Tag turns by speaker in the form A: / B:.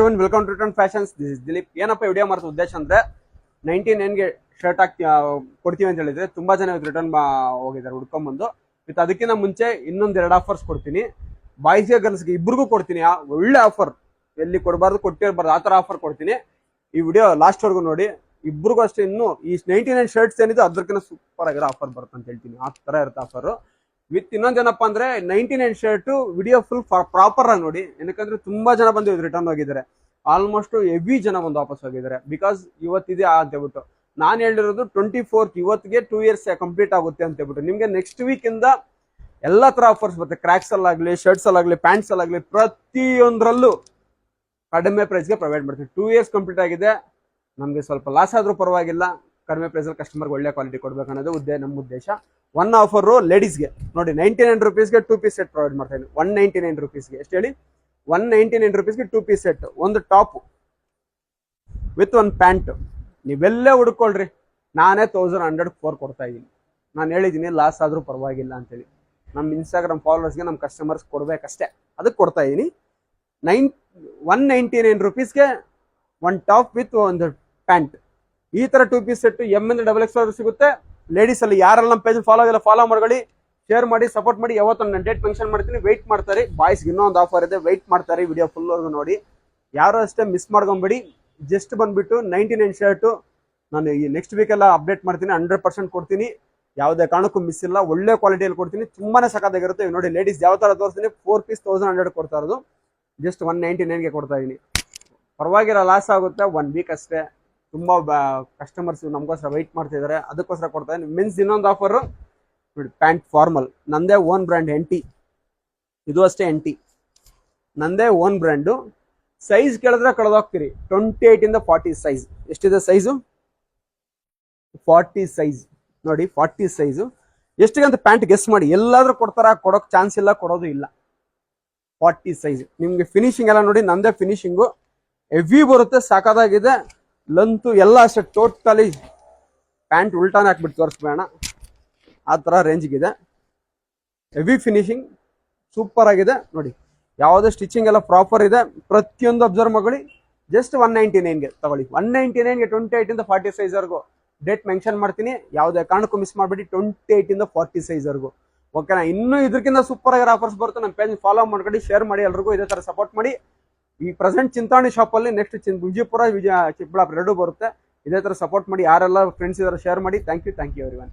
A: Welcome to return fashions. This is Dilip. ಏನಪ್ಪ video ಮಾಡ್ತಾ ಉದ್ದೇಶ ಅಂದ್ರೆ 99ಗೆ ಶರ್ಟ್ ಹಾಕಿ ಕೊಡ್ತೀವಿ ಅಂತ ಹೇಳಿದ್ರೆ ತುಂಬಾ ಜನ ರಿಟರ್ನ್ ಹೋಗಿದ್ದಾರೆ ಹುಡ್ಕೊಂಡ್ಬಂದು. ವಿತ್ ಅದಕ್ಕಿಂತ ಮುಂಚೆ ಇನ್ನೊಂದು 2 ಆಫರ್ಸ್ ಕೊಡ್ತೀನಿ. ಬಾಯ್ಸ್ಗೆ ಗರ್ಲ್ಸ್ಗೆ ಇಬ್ಬರಿಗೂ ಕೊಡ್ತೀನಿ. ಒಳ್ಳೆ ಆಫರ್, ಎಲ್ಲಿ ಕೊಡಬಾರ್ದು ಕೊಟ್ಟಿರಬಾರ್ದು, ಆ ತರ ಆಫರ್ ಕೊಡ್ತೀನಿ. ಈ ವಿಡಿಯೋ ಲಾಸ್ಟ್ ವರ್ಗು ನೋಡಿ. ಇಬ್ಬರಿಗೂ ಅಷ್ಟೇ. ಇನ್ನು ಈ 99 ಶರ್ಟ್ಸ್ ಏನಿದೆ ಅದಕ್ಕಿಂತ ಸೂಪರ್ ಆಗಿರೋ ಆಫರ್ ಬರುತ್ತೆ ಅಂತ ಹೇಳ್ತೀನಿ. ಆ ತರ ಇರುತ್ತೆ ಆಫರ್. ವಿತ್ ಇನ್ನೊಂದೇನಪ್ಪ ಅಂದ್ರೆ 99 ಶರ್ಟ್ ವಿಡಿಯೋ ಫುಲ್ ಪ್ರಾಪರ್ ಆಗಿ ನೋಡಿ. ಏನಕ್ಕಂದ್ರೆ ತುಂಬಾ ಜನ ಬಂದು ರಿಟರ್ನ್ ಹೋಗಿದ್ದಾರೆ. ಆಲ್ಮೋಸ್ಟ್ ಹೆವಿ ಜನ ಬಂದು ವಾಪಸ್ ಹೋಗಿದ್ದಾರೆ. ಬಿಕಾಸ್ ಇವತ್ತಿದೆ ಅಂತ ಹೇಳ್ಬಿಟ್ಟು ನಾನು ಹೇಳಿರೋದು 24th ಇವತ್ತಿಗೆ 2 ಇಯರ್ಸ್ ಕಂಪ್ಲೀಟ್ ಆಗುತ್ತೆ ಅಂತ ಹೇಳ್ಬಿಟ್ಟು. ನಿಮ್ಗೆ ನೆಕ್ಸ್ಟ್ ವೀಕ್ ಇಂದ ಎಲ್ಲಾ ತರ ಆಫರ್ಸ್ ಬರುತ್ತೆ. ಕ್ರಾಕ್ಸ್ ಅಲ್ಲಾಗ್ಲಿ, ಶರ್ಟ್ಸ್ ಅಲ್ಲಾಗ್ಲಿ, ಪ್ಯಾಂಟ್ಸ್ ಅಲ್ಲಾಗ್ಲಿ, ಪ್ರತಿಯೊಂದರಲ್ಲೂ ಕಡಿಮೆ ಪ್ರೈಸ್ಗೆ ಪ್ರೊವೈಡ್ ಮಾಡ್ತೀವಿ. 2 ಇಯರ್ಸ್ ಕಂಪ್ಲೀಟ್ ಆಗಿದೆ. ನಮ್ಗೆ ಸ್ವಲ್ಪ ಲಾಸ್ ಆದ್ರೂ ಪರವಾಗಿಲ್ಲ, ಕಡಿಮೆ ಪ್ರೈಸಲ್ಲಿ ಕಸ್ಟಮರ್ಗೆ ಒಳ್ಳೆ ಕ್ವಾಲಿಟಿ ಕೊಡ್ಬೇಕು ಅನ್ನೋದು ನಮ್ಮ ಉದ್ದೇಶ. ಒನ್ ಆಫರು ಲೇಡೀಸ್ಗೆ ನೋಡಿ, 99 ರುಪೀಸ್ಗೆ 2 ಪೀಸ್ ಸೆಟ್ ಪ್ರೊವೈಡ್ ಮಾಡ್ತಾ ಇದ್ದೀನಿ. 199 ರುಪೀಸ್ಗೆ. ಎಷ್ಟು ಹೇಳಿ? 199 ರುಪೀಸ್ಗೆ 2 ಪೀಸ್ ಸೆಟ್. ಒಂದು ಟಾಪ್ ವಿತ್ ಒಂದು ಪ್ಯಾಂಟ್. ನೀವೆಲ್ಲೇ ಹುಡ್ಕೊಳ್ರಿ, ನಾನೇ 1104 ಕೊಡ್ತಾ ಇದ್ದೀನಿ. ನಾನು ಹೇಳಿದ್ದೀನಿ ಲಾಸ್ ಆದ್ರೂ ಪರವಾಗಿಲ್ಲ ಅಂತೇಳಿ. ನಮ್ಮ ಇನ್ಸ್ಟಾಗ್ರಾಮ್ ಫಾಲೋವರ್ಸ್ಗೆ, ನಮ್ಮ ಕಸ್ಟಮರ್ಸ್ ಕೊಡ್ಬೇಕಷ್ಟೇ, ಅದಕ್ಕೆ ಕೊಡ್ತಾ ಇದ್ದೀನಿ. 199 ರುಪೀಸ್ಗೆ ಒಂದು ಟಾಪ್ ವಿತ್ ಒಂದು ಪ್ಯಾಂಟ್. ಈ ತರ 2 ಪೀಸ್ ಸೆಟ್ ಎಮ್ XXL ಸಿಗುತ್ತೆ. ಲೇಡೀಸ್ ಅಲ್ಲಿ ಯಾರೆಲ್ಲ ನಮ್ಮ ಪೇಜ್ ಫಾಲೋ ಮಾಡ್ಕೊಳ್ಳಿ, ಶೇರ್ ಮಾಡಿ, ಸಪೋರ್ಟ್ ಮಾಡಿ. ಯಾವತ್ತು ನಾನು ಡೇಟ್ ಮೆನ್ಷನ್ ಮಾಡ್ತೀನಿ, ವೆಯ್ಟ್ ಮಾಡ್ತಾರೆ. ಬಾಯ್ಸ್ಗೆ ಇನ್ನೊಂದು ಆಫರ್ ಇದೆ, ವೆಯ್ಟ್ ಮಾಡ್ತಾರೆ. ವಿಡಿಯೋ ಫುಲ್ ನೋಡಿ. ಯಾರು ಅಷ್ಟೇ ಮಿಸ್ ಮಾಡ್ಕೊಂಬೇಡಿ. ಜಸ್ಟ್ ಬಂದ್ಬಿಟ್ಟು 99 ಶರ್ಟು ನಾನು ಈ ನೆಕ್ಸ್ಟ್ ವೀಕೆಲ್ಲ ಅಪ್ಡೇಟ್ ಮಾಡ್ತೀನಿ. 100% ಕೊಡ್ತೀನಿ. ಯಾವುದೇ ಕಾರಣಕ್ಕೂ ಮಿಸ್ ಇಲ್ಲ. ಒಳ್ಳೆ ಕ್ವಾಲಿಟಿಯಲ್ಲಿ ಕೊಡ್ತೀನಿ. ತುಂಬಾನೇ ಸಖತ್ತಾಗಿರುತ್ತೆ. ನೋಡಿ ಲೇಡೀಸ್ ಯಾವ ತರ ತೋರಿಸ್ತೀನಿ. 4 ಪೀಸ್ 1100 ಕೊಡ್ತಾ ಇರೋದು. ಜಸ್ಟ್ 199ಗೆ ಕೊಡ್ತಾ ಇದೀನಿ. ಪರವಾಗಿಲ್ಲ, ಲಾಸ್ ಆಗುತ್ತೆ. 1 ವೀಕ್ ಅಷ್ಟೇ. ತುಂಬಾ ಕಸ್ಟಮರ್ಸ್ ನಮಗೋಸ್ಕರ ವೆಯ್ಟ್ ಮಾಡ್ತಿದ್ದಾರೆ, ಅದಕ್ಕೋಸ್ಕರ ಕೊಡ್ತಾ ಇದ್ದೀನಿ. ಮೀನ್ಸ್ ಇನ್ನೊಂದು ಆಫರ್ ನೋಡಿ, ಪ್ಯಾಂಟ್ ಫಾರ್ಮಲ್ ನಂದೇ ಓನ್ ಬ್ರ್ಯಾಂಡ್ NT. ಇದು ಅಷ್ಟೇ NT ನಂದೇ ಓನ್ ಬ್ರ್ಯಾಂಡು. ಸೈಜ್ ಕೇಳಿದ್ರೆ ಕಳೆದೋಗ್ತೀರಿ. 28 ಇಂದ 40 ಸೈಜ್. ಎಷ್ಟಿದೆ ಸೈಜು? 40 ಸೈಜ್ ನೋಡಿ. 40 ಸೈಜು ಎಷ್ಟಿಗೆ ಅಂತ ಪ್ಯಾಂಟ್ ಗೆಸ್ ಮಾಡಿ. ಎಲ್ಲಾದ್ರೂ ಕೊಡ್ತಾರ? ಕೊಡೋಕ್ ಚಾನ್ಸ್ ಇಲ್ಲ, ಕೊಡೋದು ಇಲ್ಲ. 40 ಸೈಜ್. ನಿಮ್ಗೆ ಫಿನಿಶಿಂಗ್ ಎಲ್ಲ ನೋಡಿ, ನಂದೇ ಫಿನಿಶಿಂಗು ಹೆವಿ ಬರುತ್ತೆ. ಸಾಕಾಗಿದೆ. ಲಂತು ಎಲ್ಲ ಅಷ್ಟೇ. ಟೋಟಲಿ ಪ್ಯಾಂಟ್ ಉಲ್ಟಾನೆ ಹಾಕ್ಬಿಟ್ಟು ತೋರಿಸ್ಬೇಡ, ಆ ಥರ ರೇಂಜ್ಗಿದೆ. ಹೆವಿ ಫಿನಿಶಿಂಗ್ ಸೂಪರ್ ಆಗಿದೆ ನೋಡಿ. ಯಾವುದೇ ಸ್ಟಿಚಿಂಗ್ ಎಲ್ಲ ಪ್ರಾಪರ್ ಇದೆ. ಪ್ರತಿಯೊಂದು ಅಬ್ಸರ್ವ್ ಮಾಡಿ. ಜಸ್ಟ್ 199ಗೆ ತಗೊಳ್ಳಿ. 199ಗೆ 28 ಇಂದ 40 ಸೈಜ್ವರೆಗೂ ಡೇಟ್ ಮೆನ್ಷನ್ ಮಾಡ್ತೀನಿ. ಯಾವುದೇ ಕಾರಣಕ್ಕೂ ಮಿಸ್ ಮಾಡಬೇಡಿ. 28 ಇಂದ 40 ಸೈಜ್ವರೆಗೂ. ಓಕೆನಾ? ಇನ್ನೂ ಇದಕ್ಕಿಂತ ಸೂಪರ್ ಆಗಿರೋ ಆಫರ್ಸ್ ಬರುತ್ತೆ. ನಮ್ಮ ಪೇಜ್ ಫಾಲೋ ಮಾಡ್ಕೊಂಡು ಶೇರ್ ಮಾಡಿ. ಎಲ್ರಿಗೂ ಇದೇ ಥರ ಸಪೋರ್ಟ್ ಮಾಡಿ. ಈ ಪ್ರೆಸೆಂಟ್ ಚಿಂತಾಮಣಿ ಶಾಪಲ್ಲಿ ನೆಕ್ಸ್ಟ್ ವಿಜಯಪುರ, ಚಿಕ್ಕಬಳ್ಳಾಪುರ 2 ಬರುತ್ತೆ. ಇದೇ ಥರ ಸಪೋರ್ಟ್ ಮಾಡಿ. ಯಾರೆಲ್ಲ ಫ್ರೆಂಡ್ಸ್ ಇದಾರೆ ಶೇರ್ ಮಾಡಿ. Thank you everyone.